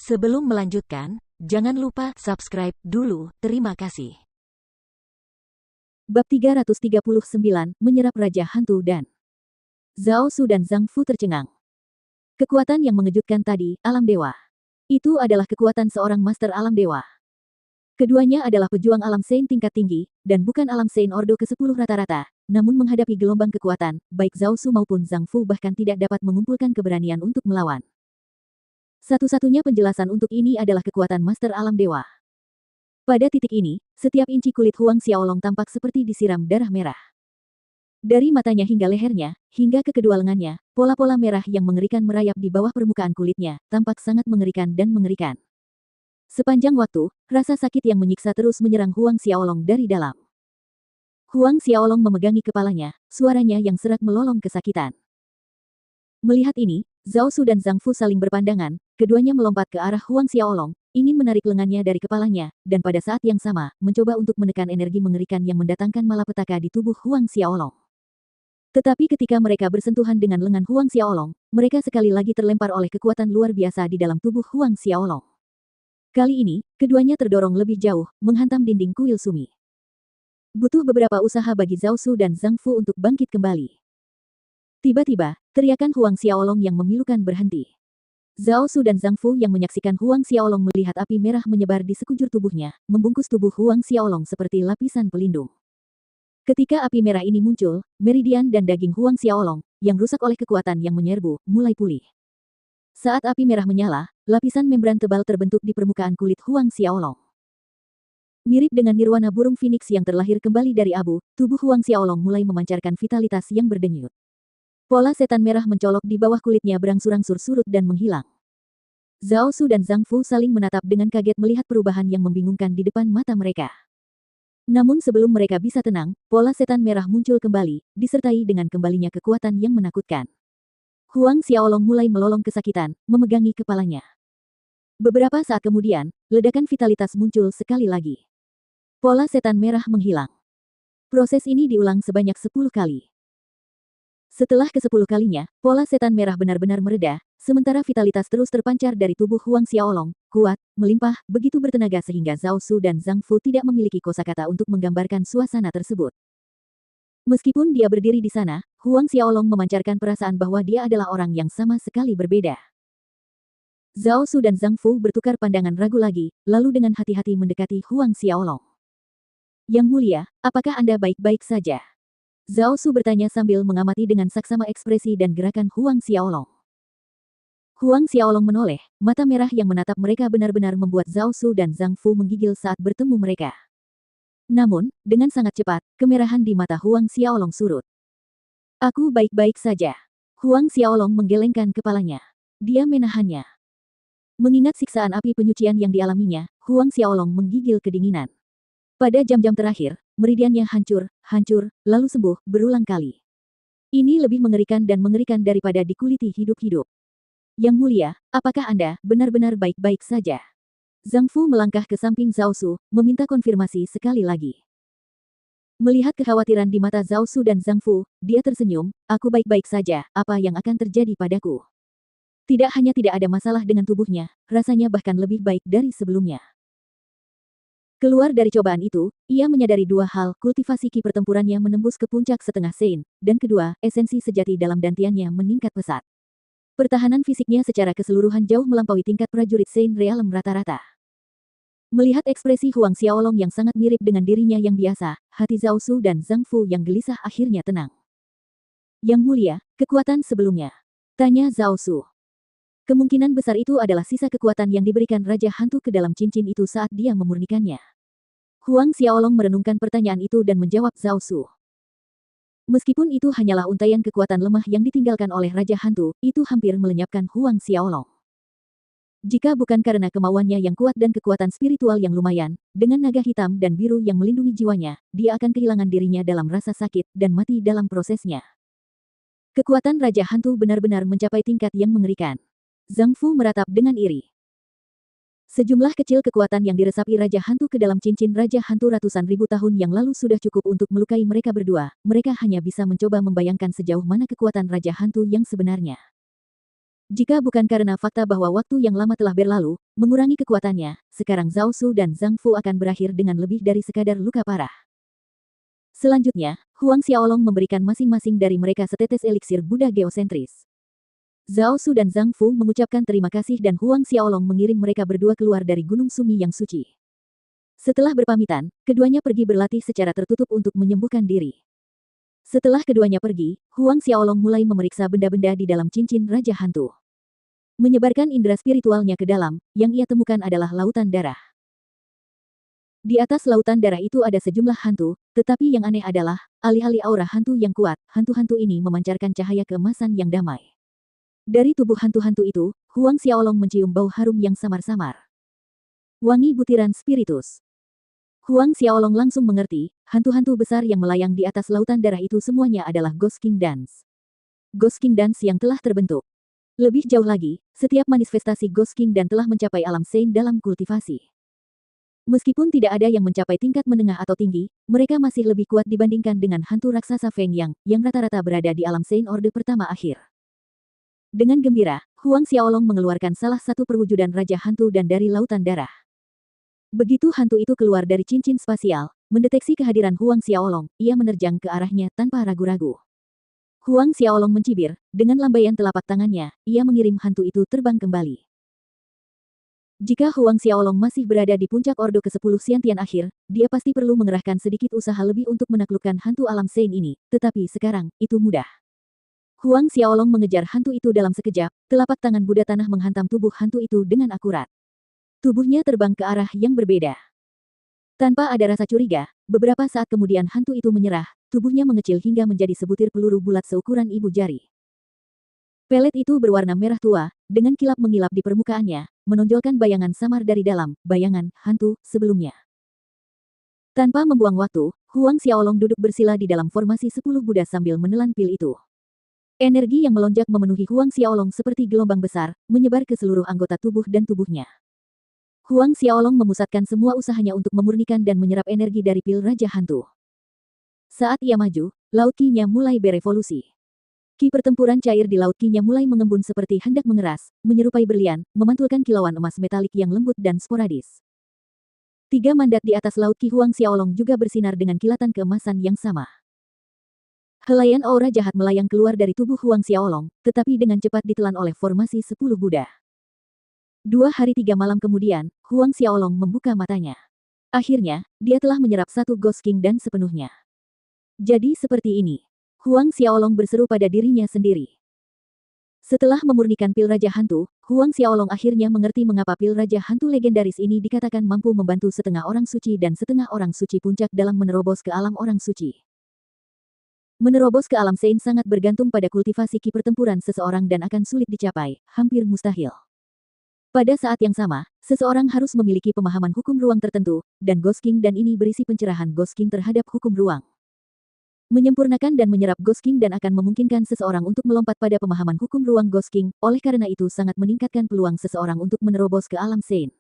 Sebelum melanjutkan, jangan lupa subscribe dulu. Terima kasih. Bab 339, Menyerap Raja Hantu dan Zhao Su dan Zhang Fu tercengang. Kekuatan yang mengejutkan tadi, alam dewa. Itu adalah kekuatan seorang master alam dewa. Keduanya adalah pejuang alam Sein tingkat tinggi, dan bukan alam Sein Ordo ke-10 rata-rata. Namun menghadapi gelombang kekuatan, baik Zhao Su maupun Zhang Fu bahkan tidak dapat mengumpulkan keberanian untuk melawan. Satu-satunya penjelasan untuk ini adalah kekuatan master alam dewa. Pada titik ini, setiap inci kulit Huang Xiaolong tampak seperti disiram darah merah. Dari matanya hingga lehernya, hingga ke kedua lengannya, pola-pola merah yang mengerikan merayap di bawah permukaan kulitnya, tampak sangat mengerikan dan mengerikan. Sepanjang waktu, rasa sakit yang menyiksa terus menyerang Huang Xiaolong dari dalam. Huang Xiaolong memegangi kepalanya, suaranya yang serak melolong kesakitan. Melihat ini, Zhao Su dan Zhang Fu saling berpandangan, keduanya melompat ke arah Huang Xiaolong, ingin menarik lengannya dari kepalanya, dan pada saat yang sama, mencoba untuk menekan energi mengerikan yang mendatangkan malapetaka di tubuh Huang Xiaolong. Tetapi ketika mereka bersentuhan dengan lengan Huang Xiaolong, mereka sekali lagi terlempar oleh kekuatan luar biasa di dalam tubuh Huang Xiaolong. Kali ini, keduanya terdorong lebih jauh, menghantam dinding kuil Sumi. Butuh beberapa usaha bagi Zhao Su dan Zhang Fu untuk bangkit kembali. Tiba-tiba, teriakan Huang Xiaolong yang memilukan berhenti. Zhao Su dan Zhang Fu yang menyaksikan Huang Xiaolong melihat api merah menyebar di sekujur tubuhnya, membungkus tubuh Huang Xiaolong seperti lapisan pelindung. Ketika api merah ini muncul, meridian dan daging Huang Xiaolong, yang rusak oleh kekuatan yang menyerbu, mulai pulih. Saat api merah menyala, lapisan membran tebal terbentuk di permukaan kulit Huang Xiaolong. Mirip dengan nirwana burung phoenix yang terlahir kembali dari abu, tubuh Huang Xiaolong mulai memancarkan vitalitas yang berdenyut. Pola setan merah mencolok di bawah kulitnya berangsur-angsur surut dan menghilang. Zhao Su dan Zhang Fu saling menatap dengan kaget melihat perubahan yang membingungkan di depan mata mereka. Namun sebelum mereka bisa tenang, pola setan merah muncul kembali, disertai dengan kembalinya kekuatan yang menakutkan. Huang Xiaolong mulai melolong kesakitan, memegangi kepalanya. Beberapa saat kemudian, ledakan vitalitas muncul sekali lagi. Pola setan merah menghilang. Proses ini diulang sebanyak 10 kali. Setelah ke-10 kalinya, pola setan merah benar-benar mereda, sementara vitalitas terus terpancar dari tubuh Huang Xiaolong, kuat, melimpah, begitu bertenaga sehingga Zhao Su dan Zhang Fu tidak memiliki kosakata untuk menggambarkan suasana tersebut. Meskipun dia berdiri di sana, Huang Xiaolong memancarkan perasaan bahwa dia adalah orang yang sama sekali berbeda. Zhao Su dan Zhang Fu bertukar pandangan ragu lagi, lalu dengan hati-hati mendekati Huang Xiaolong. Yang mulia, apakah Anda baik-baik saja? Zhao Su bertanya sambil mengamati dengan saksama ekspresi dan gerakan Huang Xiaolong. Huang Xiaolong menoleh, mata merah yang menatap mereka benar-benar membuat Zhao Su dan Zhang Fu menggigil saat bertemu mereka. Namun, dengan sangat cepat, kemerahan di mata Huang Xiaolong surut. Aku baik-baik saja. Huang Xiaolong menggelengkan kepalanya. Dia menahannya. Mengingat siksaan api penyucian yang dialaminya, Huang Xiaolong menggigil kedinginan. Pada jam-jam terakhir, meridiannya hancur, lalu sembuh, berulang kali. Ini lebih mengerikan dan mengerikan daripada dikuliti hidup-hidup. Yang mulia, apakah Anda benar-benar baik-baik saja? Zhang Fu melangkah ke samping Zhao Su, meminta konfirmasi sekali lagi. Melihat kekhawatiran di mata Zhao Su dan Zhang Fu, dia tersenyum, aku baik-baik saja, apa yang akan terjadi padaku? Tidak hanya tidak ada masalah dengan tubuhnya, rasanya bahkan lebih baik dari sebelumnya. Keluar dari cobaan itu, ia menyadari dua hal, kultivasi ki pertempurannya menembus ke puncak setengah Sein, dan kedua, esensi sejati dalam dantiannya meningkat pesat. Pertahanan fisiknya secara keseluruhan jauh melampaui tingkat prajurit Sein Realem rata-rata. Melihat ekspresi Huang Xiaolong yang sangat mirip dengan dirinya yang biasa, hati Zhao Su dan Zhang Fu yang gelisah akhirnya tenang. Yang mulia, kekuatan sebelumnya? Tanya Zhao Su. Kemungkinan besar itu adalah sisa kekuatan yang diberikan Raja Hantu ke dalam cincin itu saat dia memurnikannya. Huang Xiaolong merenungkan pertanyaan itu dan menjawab Zhao Su. Meskipun itu hanyalah untaian kekuatan lemah yang ditinggalkan oleh Raja Hantu, itu hampir melenyapkan Huang Xiaolong. Jika bukan karena kemauannya yang kuat dan kekuatan spiritual yang lumayan, dengan naga hitam dan biru yang melindungi jiwanya, dia akan kehilangan dirinya dalam rasa sakit dan mati dalam prosesnya. Kekuatan Raja Hantu benar-benar mencapai tingkat yang mengerikan. Zhang Fu meratap dengan iri. Sejumlah kecil kekuatan yang diresapi Raja Hantu ke dalam cincin Raja Hantu ratusan ribu tahun yang lalu sudah cukup untuk melukai mereka berdua, mereka hanya bisa mencoba membayangkan sejauh mana kekuatan Raja Hantu yang sebenarnya. Jika bukan karena fakta bahwa waktu yang lama telah berlalu, mengurangi kekuatannya, sekarang Zhao Su dan Zhang Fu akan berakhir dengan lebih dari sekadar luka parah. Selanjutnya, Huang Xiaolong memberikan masing-masing dari mereka setetes eliksir Buddha geosentris. Zhao Su dan Zhang Fu mengucapkan terima kasih dan Huang Xiaolong mengirim mereka berdua keluar dari Gunung Sumi yang suci. Setelah berpamitan, keduanya pergi berlatih secara tertutup untuk menyembuhkan diri. Setelah keduanya pergi, Huang Xiaolong mulai memeriksa benda-benda di dalam cincin Raja Hantu. Menyebarkan indera spiritualnya ke dalam, yang ia temukan adalah lautan darah. Di atas lautan darah itu ada sejumlah hantu, tetapi yang aneh adalah, alih-alih aura hantu yang kuat, hantu-hantu ini memancarkan cahaya keemasan yang damai. Dari tubuh hantu-hantu itu, Huang Xiaolong mencium bau harum yang samar-samar. Wangi butiran spiritus. Huang Xiaolong langsung mengerti, hantu-hantu besar yang melayang di atas lautan darah itu semuanya adalah Ghost King Dance. Ghost King Dance yang telah terbentuk. Lebih jauh lagi, setiap manifestasi Ghost King dan telah mencapai alam Sein dalam kultivasi. Meskipun tidak ada yang mencapai tingkat menengah atau tinggi, mereka masih lebih kuat dibandingkan dengan hantu raksasa Feng Yang rata-rata berada di alam Sein Orde pertama akhir. Dengan gembira, Huang Xiaolong mengeluarkan salah satu perwujudan Raja Hantu dan dari lautan darah. Begitu hantu itu keluar dari cincin spasial, mendeteksi kehadiran Huang Xiaolong, ia menerjang ke arahnya tanpa ragu-ragu. Huang Xiaolong mencibir, dengan lambaian telapak tangannya, ia mengirim hantu itu terbang kembali. Jika Huang Xiaolong masih berada di puncak Ordo ke-10 Xiantian akhir, dia pasti perlu mengerahkan sedikit usaha lebih untuk menaklukkan hantu alam Sein ini, tetapi sekarang, itu mudah. Huang Xiaolong mengejar hantu itu dalam sekejap, telapak tangan Buddha Tanah menghantam tubuh hantu itu dengan akurat. Tubuhnya terbang ke arah yang berbeda. Tanpa ada rasa curiga, beberapa saat kemudian hantu itu menyerah, tubuhnya mengecil hingga menjadi sebutir peluru bulat seukuran ibu jari. Pelet itu berwarna merah tua, dengan kilap mengilap di permukaannya, menonjolkan bayangan samar dari dalam, bayangan hantu sebelumnya. Tanpa membuang waktu, Huang Xiaolong duduk bersila di dalam formasi 10 Buddha sambil menelan pil itu. Energi yang melonjak memenuhi Huang Xiaolong seperti gelombang besar, menyebar ke seluruh anggota tubuh dan tubuhnya. Huang Xiaolong memusatkan semua usahanya untuk memurnikan dan menyerap energi dari pil Raja Hantu. Saat ia maju, laut Qi-nya mulai berevolusi. Ki pertempuran cair di laut Qi-nya mulai mengembun seperti hendak mengeras, menyerupai berlian, memantulkan kilauan emas metalik yang lembut dan sporadis. 3 mandat di atas laut Qi Huang Xiaolong juga bersinar dengan kilatan keemasan yang sama. Helaian aura jahat melayang keluar dari tubuh Huang Xiaolong, tetapi dengan cepat ditelan oleh formasi 10 Buddha. 2 hari 3 malam kemudian, Huang Xiaolong membuka matanya. Akhirnya, dia telah menyerap satu Ghost King dan sepenuhnya. Jadi seperti ini. Huang Xiaolong berseru pada dirinya sendiri. Setelah memurnikan pil Raja Hantu, Huang Xiaolong akhirnya mengerti mengapa pil Raja Hantu legendaris ini dikatakan mampu membantu setengah orang suci dan setengah orang suci puncak dalam menerobos ke alam orang suci. Menerobos ke alam Sein sangat bergantung pada kultivasi ki pertempuran seseorang dan akan sulit dicapai, hampir mustahil. Pada saat yang sama, seseorang harus memiliki pemahaman hukum ruang tertentu, dan Ghost King dan ini berisi pencerahan Ghost King terhadap hukum ruang. Menyempurnakan dan menyerap Ghost King dan akan memungkinkan seseorang untuk melompat pada pemahaman hukum ruang Ghost King, oleh karena itu sangat meningkatkan peluang seseorang untuk menerobos ke alam Sein.